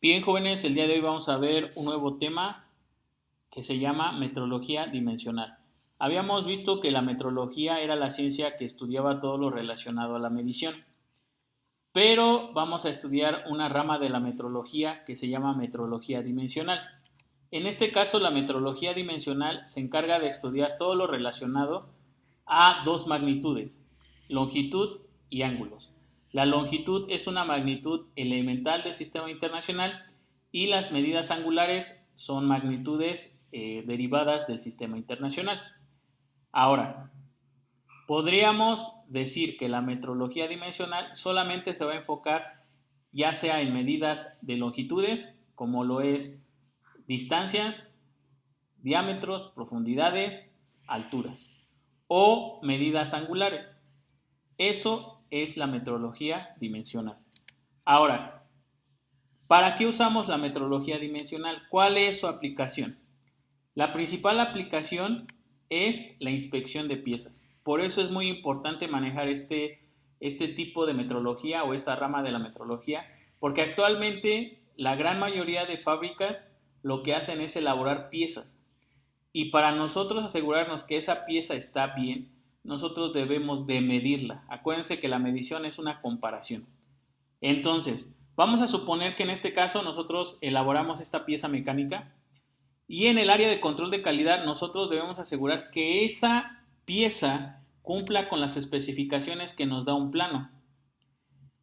Bien, jóvenes, el día de hoy vamos a ver un nuevo tema que se llama metrología dimensional. Habíamos visto que la metrología era la ciencia que estudiaba todo lo relacionado a la medición, pero vamos a estudiar una rama de la metrología que se llama metrología dimensional. En este caso, la metrología dimensional se encarga de estudiar todo lo relacionado a dos magnitudes, longitud y ángulos. La longitud es una magnitud elemental del sistema internacional y las medidas angulares son magnitudes derivadas del sistema internacional. Ahora, podríamos decir que la metrología dimensional solamente se va a enfocar ya sea en medidas de longitudes, como lo es distancias, diámetros, profundidades, alturas, o medidas angulares. Eso es la metrología dimensional. Ahora, ¿para qué usamos la metrología dimensional? ¿Cuál es su aplicación? La principal aplicación es la inspección de piezas. Por eso es muy importante manejar este tipo de metrología o esta rama de la metrología, porque actualmente la gran mayoría de fábricas lo que hacen es elaborar piezas. Y para nosotros asegurarnos que esa pieza está bien, nosotros debemos de medirla. Acuérdense que la medición es una comparación. Entonces, vamos a suponer que en este caso nosotros elaboramos esta pieza mecánica y en el área de control de calidad nosotros debemos asegurar que esa pieza cumpla con las especificaciones que nos da un plano.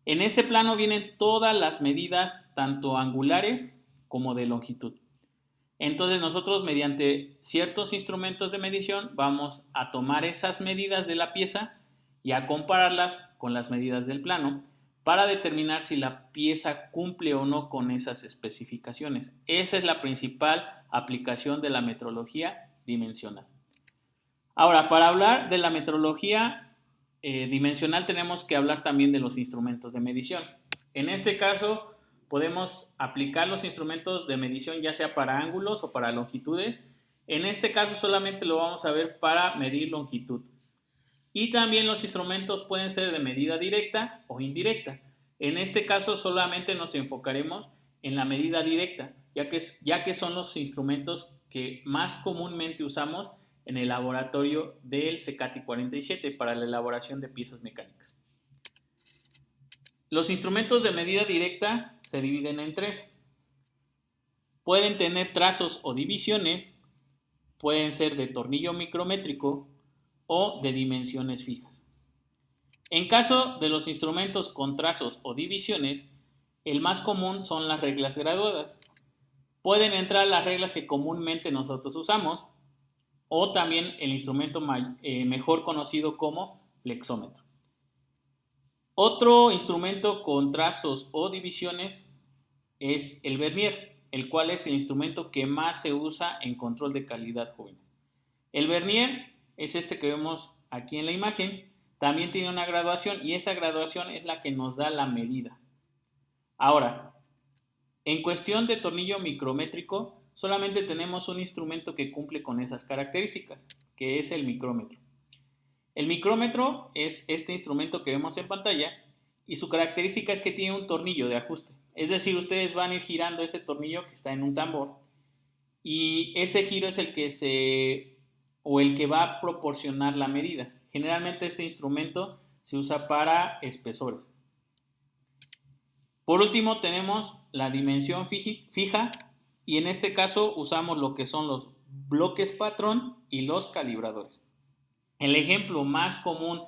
En ese plano vienen todas las medidas, tanto angulares como de longitud. Entonces nosotros mediante ciertos instrumentos de medición vamos a tomar esas medidas de la pieza y a compararlas con las medidas del plano para determinar si la pieza cumple o no con esas especificaciones. Esa es la principal aplicación de la metrología dimensional. Ahora, para hablar de la metrología dimensional tenemos que hablar también de los instrumentos de medición. En este caso podemos aplicar los instrumentos de medición ya sea para ángulos o para longitudes. En este caso solamente lo vamos a ver para medir longitud. Y también los instrumentos pueden ser de medida directa o indirecta. En este caso solamente nos enfocaremos en la medida directa, ya que son los instrumentos que más comúnmente usamos en el laboratorio del CECATI 47 para la elaboración de piezas mecánicas. Los instrumentos de medida directa se dividen en tres. Pueden tener trazos o divisiones, pueden ser de tornillo micrométrico o de dimensiones fijas. En caso de los instrumentos con trazos o divisiones, el más común son las reglas graduadas. Pueden entrar las reglas que comúnmente nosotros usamos o también el instrumento mejor conocido como flexómetro. Otro instrumento con trazos o divisiones es el vernier, el cual es el instrumento que más se usa en control de calidad, jóvenes. El vernier es este que vemos aquí en la imagen, también tiene una graduación y esa graduación es la que nos da la medida. Ahora, en cuestión de tornillo micrométrico, solamente tenemos un instrumento que cumple con esas características, que es el micrómetro. El micrómetro es este instrumento que vemos en pantalla y su característica es que tiene un tornillo de ajuste. Es decir, ustedes van a ir girando ese tornillo que está en un tambor y ese giro es el que va a proporcionar la medida. Generalmente este instrumento se usa para espesores. Por último tenemos la dimensión fija y en este caso usamos lo que son los bloques patrón y los calibradores. El ejemplo más común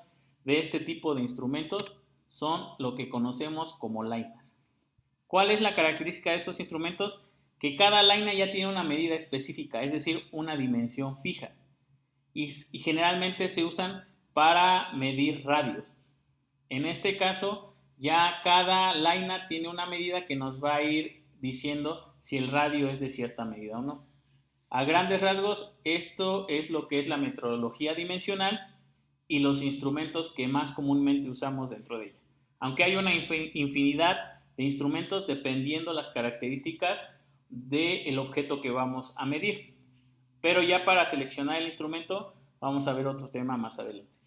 de este tipo de instrumentos son lo que conocemos como lainas. ¿Cuál es la característica de estos instrumentos? Que cada laina ya tiene una medida específica, es decir, una dimensión fija. Y generalmente se usan para medir radios. En este caso, ya cada laina tiene una medida que nos va a ir diciendo si el radio es de cierta medida o no. A grandes rasgos, esto es lo que es la metrología dimensional y los instrumentos que más comúnmente usamos dentro de ella. Aunque hay una infinidad de instrumentos dependiendo las características del objeto que vamos a medir. Pero ya para seleccionar el instrumento vamos a ver otro tema más adelante.